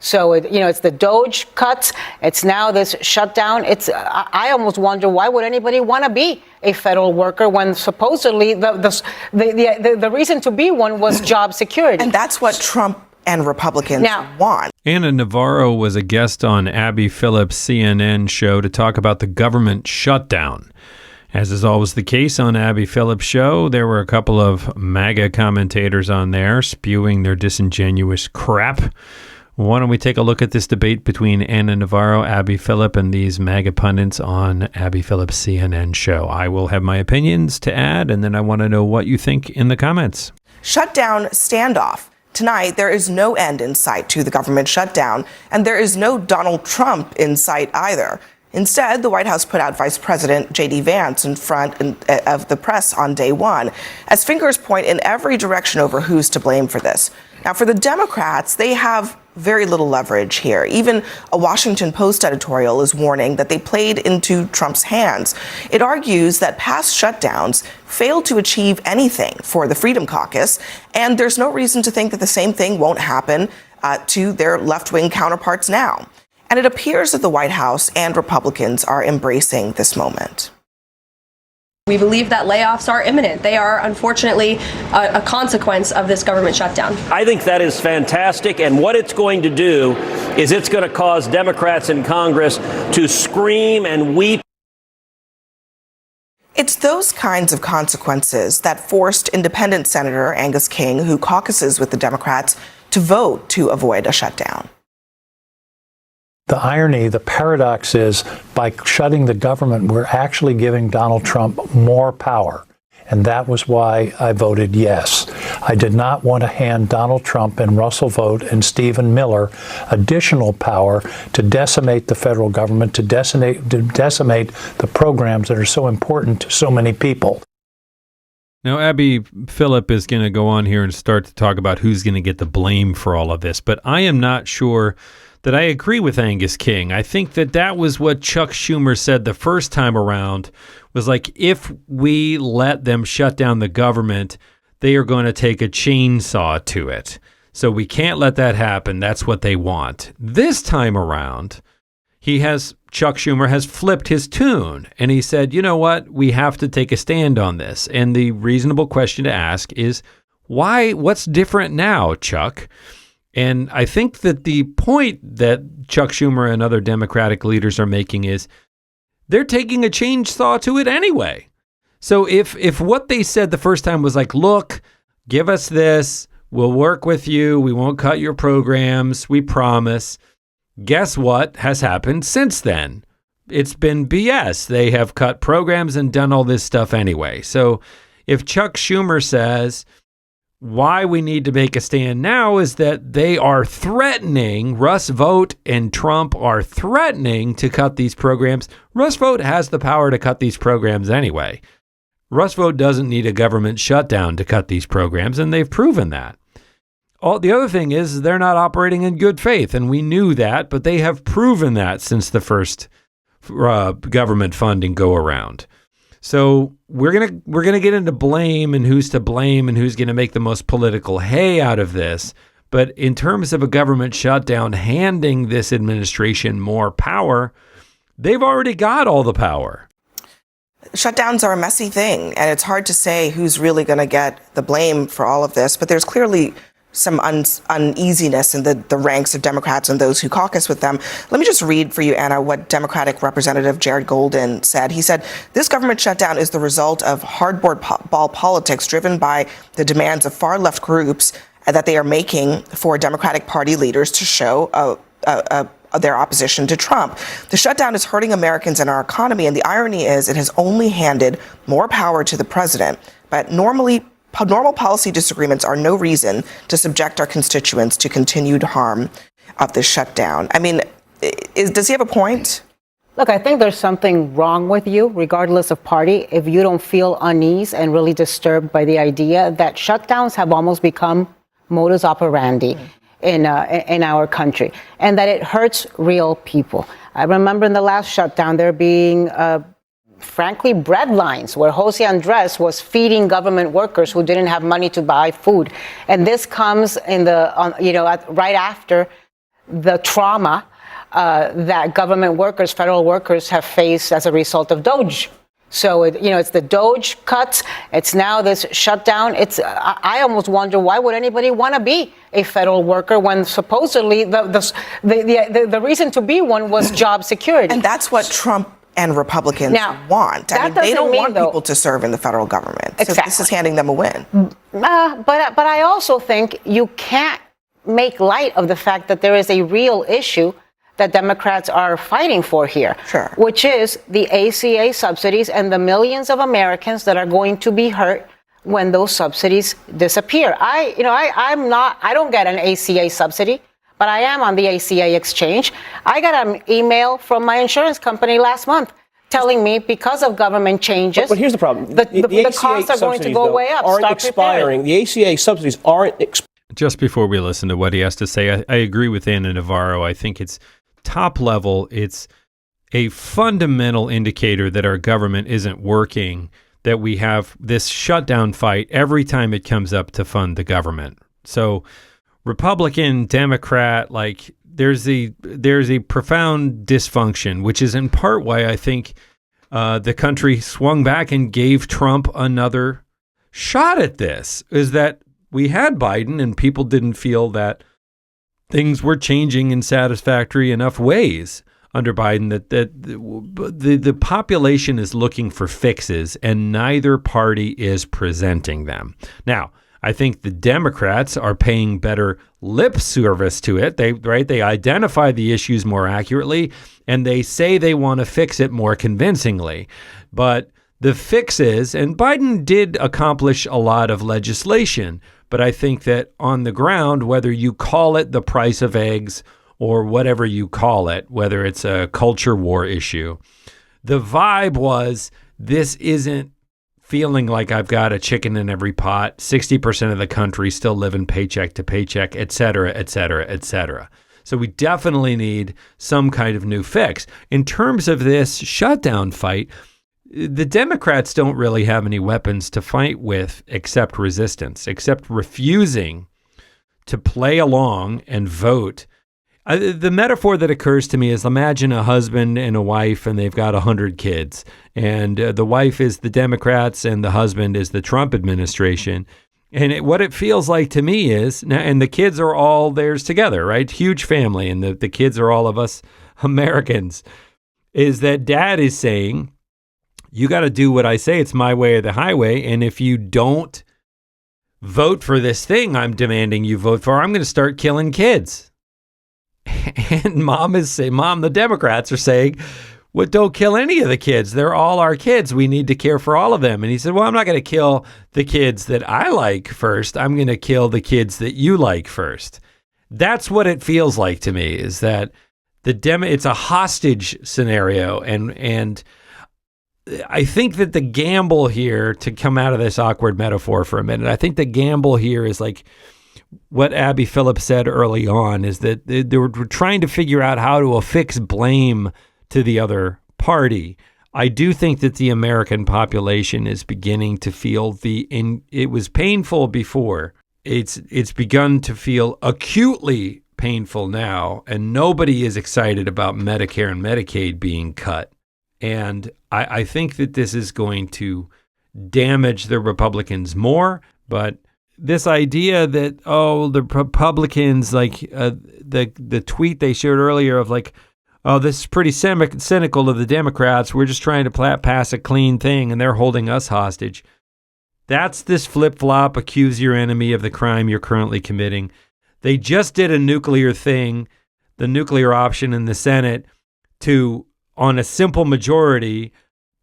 So, it's the Doge cuts. It's now this shutdown. I almost wonder, why would anybody want to be a federal worker when supposedly the reason to be one was job security? And that's what Trump and Republicans want. Anna Navarro was a guest on Abby Phillip's CNN show to talk about the government shutdown. As is always the case on Abby Phillip's show, there were a couple of MAGA commentators on there spewing their disingenuous crap. Why don't we take a look at this debate between Anna Navarro, Abby Phillip, and these MAGA pundits on Abby Phillip's CNN show. I will have my opinions to add, and then I want to know what you think in the comments. Shutdown standoff. Tonight, there is no end in sight to the government shutdown, and there is no Donald Trump in sight either. Instead, the White House put out Vice President J.D. Vance in front of the press on day one, as fingers point in every direction over who's to blame for this. Now, for the Democrats, they have very little leverage here. Even a Washington Post editorial is warning that they played into Trump's hands. It argues that past shutdowns failed to achieve anything for the Freedom Caucus, and there's no reason to think that the same thing won't happen to their left-wing counterparts now. And it appears that the White House and Republicans are embracing this moment. We believe that layoffs are imminent. They are, unfortunately, a consequence of this government shutdown. I think that is fantastic. And what it's going to do is it's going to cause Democrats in Congress to scream and weep. It's those kinds of consequences that forced independent Senator Angus King, who caucuses with the Democrats, to vote to avoid a shutdown. The irony, the paradox is, by shutting the government, we're actually giving Donald Trump more power. And that was why I voted yes. I did not want to hand Donald Trump and Russell Vought and Stephen Miller additional power to decimate the federal government, to decimate the programs that are so important to so many people. Now, Abby Phillip is going to go on here and start to talk about who's going to get the blame for all of this. But I am not sure that I agree with Angus King. I think that was what Chuck Schumer said the first time around, was like, if we let them shut down the government, they are going to take a chainsaw to it. So we can't let that happen. That's what they want. This time around, Chuck Schumer has flipped his tune, and he said, you know what? We have to take a stand on this. And the reasonable question to ask is, why? What's different now, Chuck? And I think that the point that Chuck Schumer and other Democratic leaders are making is they're taking a chainsaw to it anyway. So if what they said the first time was like, look, give us this, we'll work with you, we won't cut your programs, we promise. Guess what has happened since then? It's been BS. They have cut programs and done all this stuff anyway. So if Chuck Schumer says, why we need to make a stand now is that they are threatening, Russ Vought and Trump are threatening to cut these programs. Russ Vought has the power to cut these programs anyway. Russ Vought doesn't need a government shutdown to cut these programs, and they've proven that. The other thing is they're not operating in good faith, and we knew that, but they have proven that since the first government funding go around. So we're gonna get into blame and who's to blame and who's gonna make the most political hay out of this. But in terms of a government shutdown handing this administration more power, they've already got all the power. Shutdowns are a messy thing, and it's hard to say who's really going to get the blame for all of this. But there's clearly some uneasiness in the ranks of Democrats and those who caucus with them. Let me just read for you, Anna, what Democratic Representative Jared Golden said. He said, this government shutdown is the result of hardball politics driven by the demands of far-left groups that they are making for Democratic Party leaders to show their opposition to Trump. The shutdown is hurting Americans and our economy, and the irony is it has only handed more power to the president. But normal policy disagreements are no reason to subject our constituents to continued harm of this shutdown. I mean, does he have a point? Look, I think there's something wrong with you, regardless of party, if you don't feel unease and really disturbed by the idea that shutdowns have almost become modus operandi in our country, and that it hurts real people. I remember in the last shutdown there being frankly, bread lines where Jose Andres was feeding government workers who didn't have money to buy food. And this comes right after the trauma that government workers, federal workers, have faced as a result of DOGE. So, it's the DOGE cuts. It's now this shutdown. I almost wonder, why would anybody want to be a federal worker when supposedly the reason to be one was job security? And that's what Trump and Republicans want. They don't want people to serve in the federal government. So this is handing them a win. But I also think you can't make light of the fact that there is a real issue that Democrats are fighting for here, which is the ACA subsidies and the millions of Americans that are going to be hurt when those subsidies disappear. I don't get an ACA subsidy, but I am on the ACA exchange. I got an email from my insurance company last month telling me because of government changes, but here's the problem: the costs are going to go way up. Aren't expiring. The ACA subsidies aren't expiring. Just before we listen to what he has to say, I agree with Anna Navarro. I think it's top level. It's a fundamental indicator that our government isn't working, that we have this shutdown fight every time it comes up to fund the government. So Republican, Democrat, there's a profound dysfunction, which is in part why I think the country swung back and gave Trump another shot at this, is that we had Biden and people didn't feel that things were changing in satisfactory enough ways under Biden, that the population is looking for fixes and neither party is presenting them. Now, I think the Democrats are paying better lip service to it. They identify the issues more accurately and they say they want to fix it more convincingly. But the fixes, and Biden did accomplish a lot of legislation, but I think that on the ground, whether you call it the price of eggs or whatever you call it, whether it's a culture war issue, the vibe was, this isn't feeling like I've got a chicken in every pot. 60% of the country still living paycheck to paycheck, et cetera, et cetera, et cetera. So we definitely need some kind of new fix. In terms of this shutdown fight, the Democrats don't really have any weapons to fight with except resistance, except refusing to play along and vote. The metaphor that occurs to me is, imagine a husband and a wife and they've got 100 kids, and the wife is the Democrats and the husband is the Trump administration. And what it feels like to me is, and the kids are all theirs together, right? Huge family, and the kids are all of us Americans, is that dad is saying, you got to do what I say. It's my way or the highway. And if you don't vote for this thing I'm demanding you vote for, I'm going to start killing kids. And mom, the Democrats are saying, well, don't kill any of the kids. They're all our kids. We need to care for all of them. And he said, well, I'm not going to kill the kids that I like first. I'm going to kill the kids that you like first. That's what it feels like to me, is that it's a hostage scenario. And I think that the gamble here, to come out of this awkward metaphor for a minute, I think the gamble here is like what Abby Phillip said early on, is that they were trying to figure out how to affix blame to the other party. I do think that the American population is beginning to feel it was painful before. It's begun to feel acutely painful now, and nobody is excited about Medicare and Medicaid being cut. And I think that this is going to damage the Republicans more. But this idea that, the Republicans, the tweet they shared earlier of this is pretty cynical of the Democrats. We're just trying to pass a clean thing and they're holding us hostage. That's this flip-flop, accuse your enemy of the crime you're currently committing. They just did a nuclear thing, the nuclear option in the Senate, to, on a simple majority,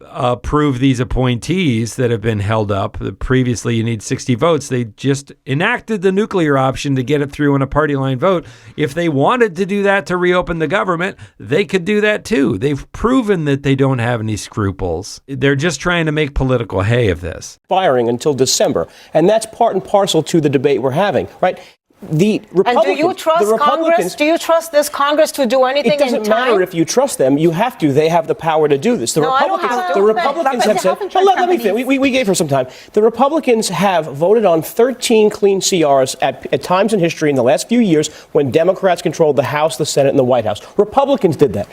approve these appointees that have been held up. Previously, you need 60 votes. They just enacted the nuclear option to get it through on a party line vote. If they wanted to do that to reopen the government, they could do that too. They've proven that they don't have any scruples. They're just trying to make political hay of this. Firing until December. And that's part and parcel to the debate we're having, right? The Republicans, and do you trust Congress? Do you trust this Congress to do anything in time? It doesn't matter if you trust them. You have to. They have the power to do this. The Republicans have said, let me finish. We gave her some time. The Republicans have voted on 13 clean CRs at times in history in the last few years when Democrats controlled the House, the Senate, and the White House. Republicans did that.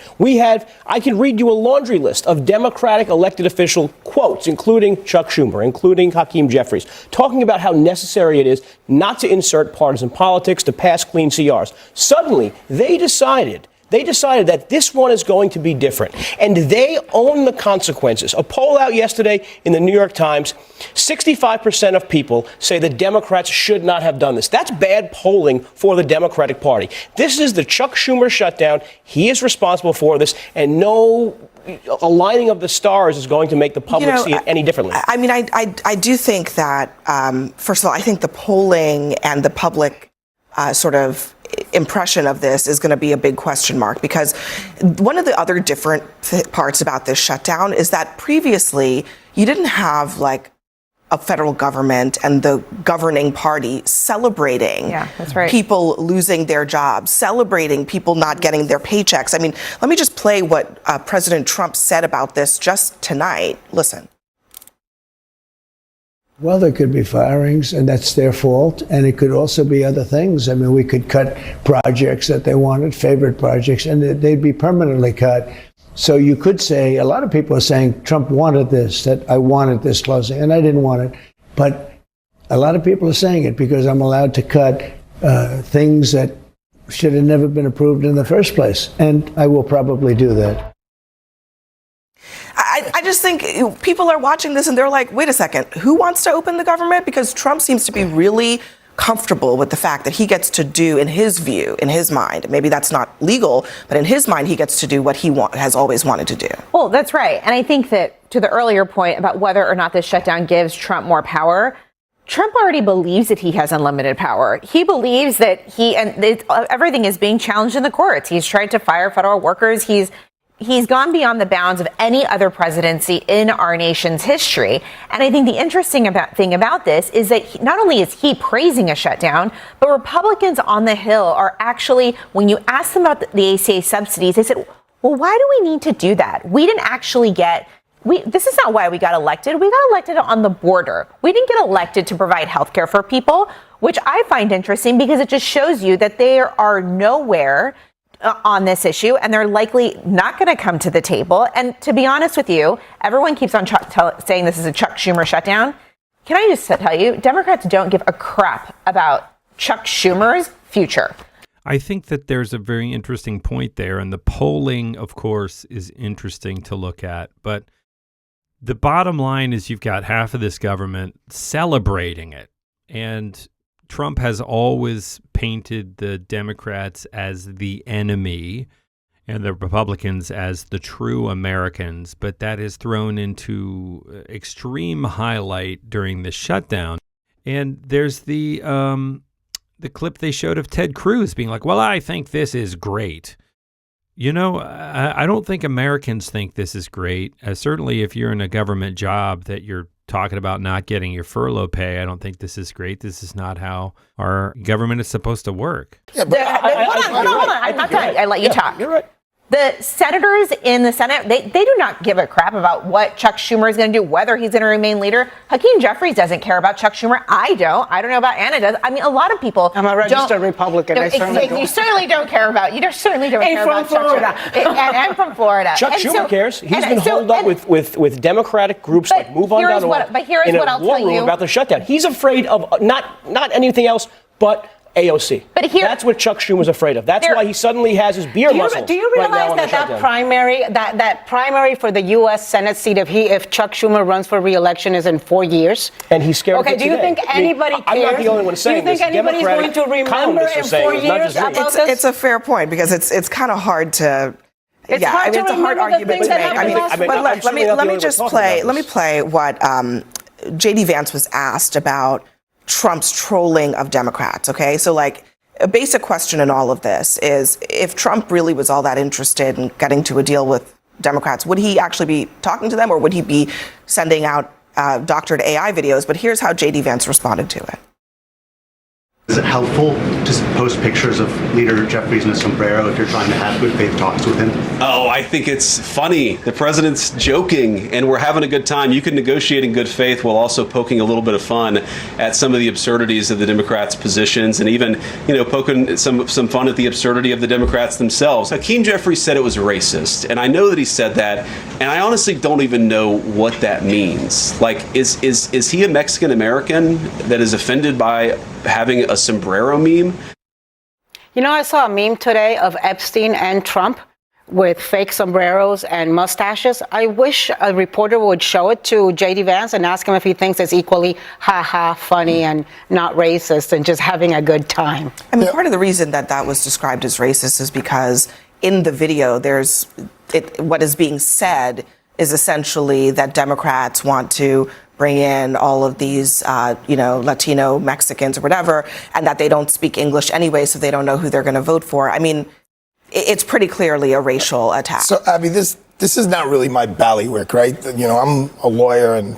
I can read you a laundry list of Democratic elected official quotes, including Chuck Schumer, including Hakeem Jeffries, talking about how necessary it is not to insert partisan politics to pass clean CRs. Suddenly, they decided that this one is going to be different, and they own the consequences. A poll out yesterday in the New York Times, 65% of people say the Democrats should not have done this. That's bad polling for the Democratic Party. This is the Chuck Schumer shutdown. He is responsible for this, and no aligning of the stars is going to make the public see it any differently. I mean, I do think that, first of all, I think the polling and the public sort of impression of this is going to be a big question mark, because one of the other different parts about this shutdown is that previously you didn't have like a federal government and the governing party celebrating people losing their jobs, celebrating people not getting their paychecks. I mean, let me just play what President Trump said about this just tonight. Listen. Well, there could be firings, and that's their fault. And it could also be other things. I mean, we could cut projects that they wanted, favorite projects, and they'd be permanently cut. So you could say, a lot of people are saying Trump wanted this, that I wanted this closing, and I didn't want it. But a lot of people are saying it because I'm allowed to cut things that should have never been approved in the first place. And I will probably do that. I just think people are watching this and they're like, wait a second, who wants to open the government? Because Trump seems to be really comfortable with the fact that he gets to do, in his view, in his mind, maybe that's not legal, but in his mind, he gets to do what he has always wanted to do. Well, that's right. And I think that to the earlier point about whether or not this shutdown gives Trump more power, Trump already believes that he has unlimited power. He believes that everything is being challenged in the courts. He's tried to fire federal workers. He's gone beyond the bounds of any other presidency in our nation's history. And I think the interesting thing about this is that not only is he praising a shutdown, but Republicans on the Hill are actually, when you ask them about the ACA subsidies, they said, well, why do we need to do that? We didn't actually this is not why we got elected. We got elected on the border. We didn't get elected to provide health care for people, which I find interesting because it just shows you that they are nowhere on this issue, and they're likely not going to come to the table. And to be honest with you, everyone keeps on saying this is a Chuck Schumer shutdown. Can I just tell you, Democrats don't give a crap about Chuck Schumer's future. I think that there's a very interesting point there, and the polling, of course, is interesting to look at. But the bottom line is you've got half of this government celebrating it, and Trump has always painted the Democrats as the enemy and the Republicans as the true Americans, but that is thrown into extreme highlight during the shutdown. And there's the clip they showed of Ted Cruz being like, well, I think this is great. You know, I don't think Americans think this is great. Certainly if you're in a government job that you're talking about not getting your furlough pay, I don't think this is great. This is not how our government is supposed to work. Yeah, but hold on. I'm not done. I let you talk. You're right. The senators in the Senate, they do not give a crap about what Chuck Schumer is going to do, whether he's going to remain leader. Hakeem Jeffries doesn't care about Chuck Schumer. I don't know about Anna does. I mean, a lot of people. I'm a registered Republican. You certainly don't care about. You certainly don't care about Chuck Schumer. And I'm from Florida. Chuck Schumer cares. He's been holed up with Democratic groups like MoveOn.org in a war room about the shutdown. He's afraid of not anything else but AOC. But that's what Chuck Schumer's afraid of. That's why he suddenly has his beer muscles. Do you realize that primary for the U.S. Senate seat, if Chuck Schumer runs for re-election, is in 4 years? And he's scared. Okay. Do you think anybody cares? I'm not the only one saying this. Do you think anybody's going to remember in 4 years about this? It's a fair point because it's kind of hard to. It's hard to remember the things that happened last week. But let me just play. Let me play what J.D. Vance was asked about Trump's trolling of Democrats, okay? So, like, a basic question in all of this is, if Trump really was all that interested in getting to a deal with Democrats, would he actually be talking to them, or would he be sending out doctored AI videos? But here's how J.D. Vance responded to it. Is it helpful to post pictures of Leader Jeffries in a sombrero if you're trying to have good faith talks with him? Oh, I think it's funny. The president's joking, and we're having a good time. You can negotiate in good faith while also poking a little bit of fun at some of the absurdities of the Democrats' positions, and even, poking some fun at the absurdity of the Democrats themselves. Hakeem Jeffries said it was racist, and I know that he said that, and I honestly don't even know what that means. Like, is he a Mexican American that is offended by having a sombrero meme? I saw a meme today of Epstein and Trump with fake sombreros and mustaches. I wish a reporter would show it to J.D. Vance and ask him if he thinks it's equally funny and not racist and just having a good time. I mean, part of the reason that was described as racist is because in the video, what is being said is essentially that Democrats want to bring in all of these, Latino Mexicans or whatever, and that they don't speak English anyway, so they don't know who they're going to vote for. I mean, it's pretty clearly a racial attack. So, Abby, this is not really my ballywick, right? I'm a lawyer, and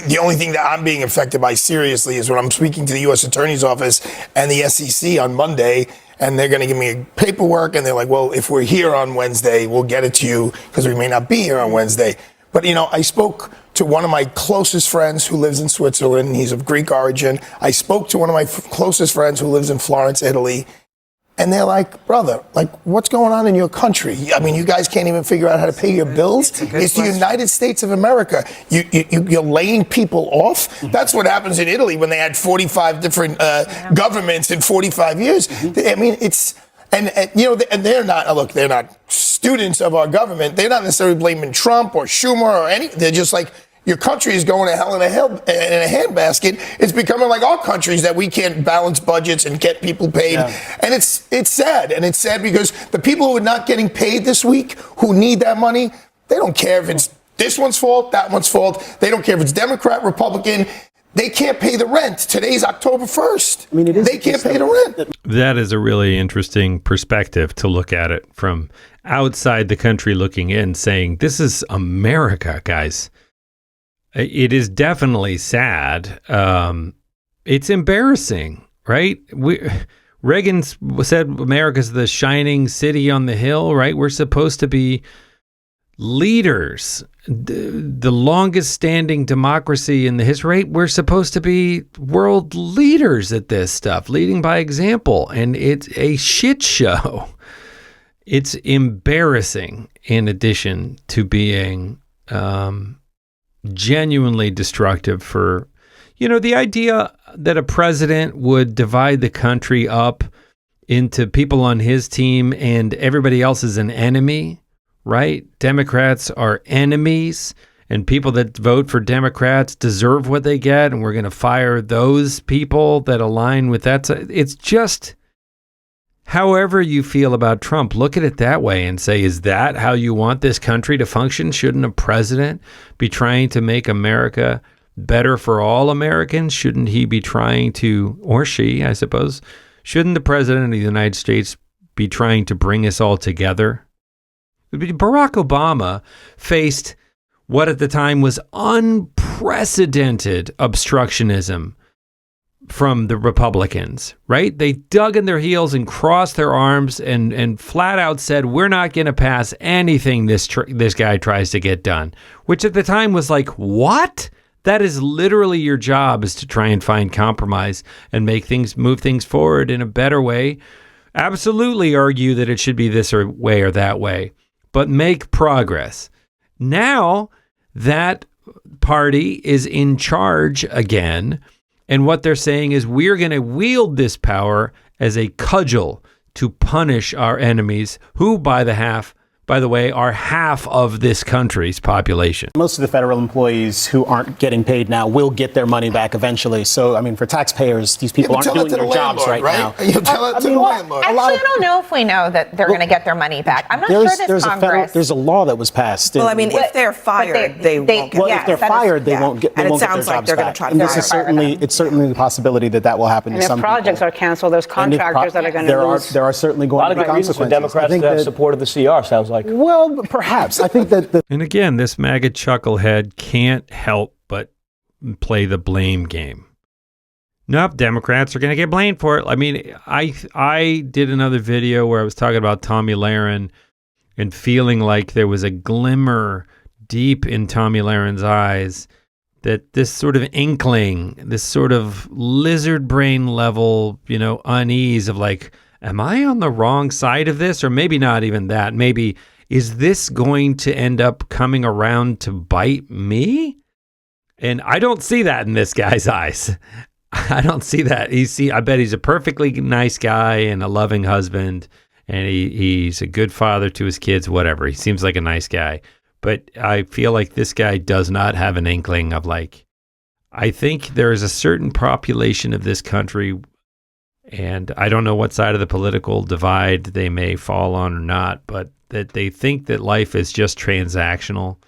the only thing that I'm being affected by seriously is when I'm speaking to the U.S. Attorney's Office and the SEC on Monday, and they're going to give me paperwork, and they're like, well, if we're here on Wednesday, we'll get it to you because we may not be here on Wednesday. But, I spoke to one of my closest friends who lives in Switzerland. He's of Greek origin. I spoke to one of my closest friends who lives in Florence, Italy. And they're like, brother, what's going on in your country? I mean, you guys can't even figure out how to pay your bills? It's the United States of America. You're laying people off? Mm-hmm. That's what happens in Italy when they had 45 different governments in 45 years. I mean, and they're not students of our government. They're not necessarily blaming Trump or Schumer or any. They're just like, your country is going to hell in a handbasket. It's becoming like our countries that we can't balance budgets and get people paid. Yeah. And it's sad. And it's sad because the people who are not getting paid this week, who need that money, they don't care if it's this one's fault, that one's fault. They don't care if it's Democrat, Republican. They can't pay the rent. Today's October 1st. I mean, they can't pay the rent. That is a really interesting perspective to look at it from outside the country looking in, saying, this is America, guys. It is definitely sad. It's embarrassing, right? Reagan said America's the shining city on the hill, right? We're supposed to be leaders, the longest standing democracy in the history. We're supposed to be world leaders at this stuff, leading by example. And it's a shit show. It's embarrassing in addition to being genuinely destructive for, the idea that a president would divide the country up into people on his team and everybody else is an enemy, right? Democrats are enemies and people that vote for Democrats deserve what they get, and we're going to fire those people that align with that. It's just, however you feel about Trump, look at it that way and say, is that how you want this country to function? Shouldn't a president be trying to make America better for all Americans? Shouldn't he be trying to, or she, I suppose, shouldn't the president of the United States be trying to bring us all together? Barack Obama faced what at the time was unprecedented obstructionism from the Republicans, right? They dug in their heels and crossed their arms and flat out said, we're not going to pass anything this guy tries to get done, which at the time was like, what? That is literally your job, is to try and find compromise and move things forward in a better way. Absolutely argue that it should be this way or that way, but make progress. Now that party is in charge again, and what they're saying is we're going to wield this power as a cudgel to punish our enemies, who, by the way, are half of this country's population. Most of the federal employees who aren't getting paid now will get their money back eventually. So, I mean, for taxpayers, these people aren't doing their jobs right now. You tell it to the landlord. Actually, I don't know if we know that they're going to get their money back. I'm not sure this Congress. There's a law that was passed. Well, I mean, if they're fired, they won't get. Well, if they're fired, they won't get. And it sounds like they're going to try to fire them. It's certainly the possibility that will happen to some people. And if projects are canceled, there's contractors that are going to lose. There are certainly going to be consequences. For Democrats to have supported the CR, sounds like. Well, perhaps. I think that and again, this MAGA chucklehead can't help but play the blame game. nope, Democrats are going to get blamed for it. I mean, I did another video where I was talking about Tomi Lahren and feeling like there was a glimmer deep in Tomi Lahren's eyes that this sort of inkling, this sort of lizard brain level, unease of like, am I on the wrong side of this? Or maybe not even that. Maybe, is this going to end up coming around to bite me? And I don't see that in this guy's eyes. I don't see that. I bet he's a perfectly nice guy and a loving husband, and he's a good father to his kids, whatever. He seems like a nice guy. But I feel like this guy does not have an inkling of like, I think there is a certain population of this country, and I don't know what side of the political divide they may fall on or not, but that they think that life is just transactional.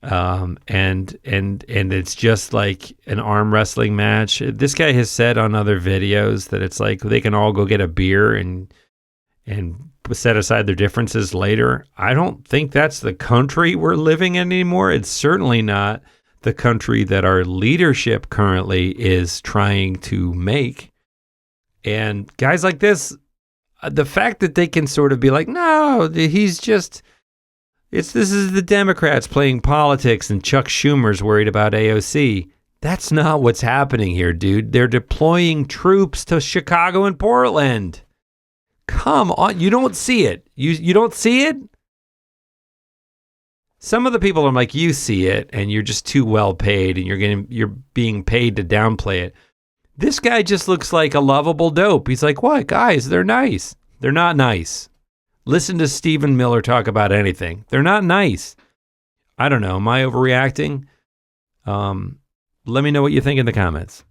And it's just like an arm wrestling match. This guy has said on other videos that it's like they can all go get a beer and set aside their differences later. I don't think that's the country we're living in anymore. It's certainly not the country that our leadership currently is trying to make. And guys like this, the fact that they can sort of be like, no, he's just, this is the Democrats playing politics and Chuck Schumer's worried about AOC. That's not what's happening here, dude. They're deploying troops to Chicago and Portland. Come on, you don't see it. You don't see it? Some of the people are like, you see it, and you're just too well paid, and you're being paid to downplay it. This guy just looks like a lovable dope. He's like, what, guys? They're nice. They're not nice. Listen to Stephen Miller talk about anything. They're not nice. I don't know. Am I overreacting? Let me know what you think in the comments.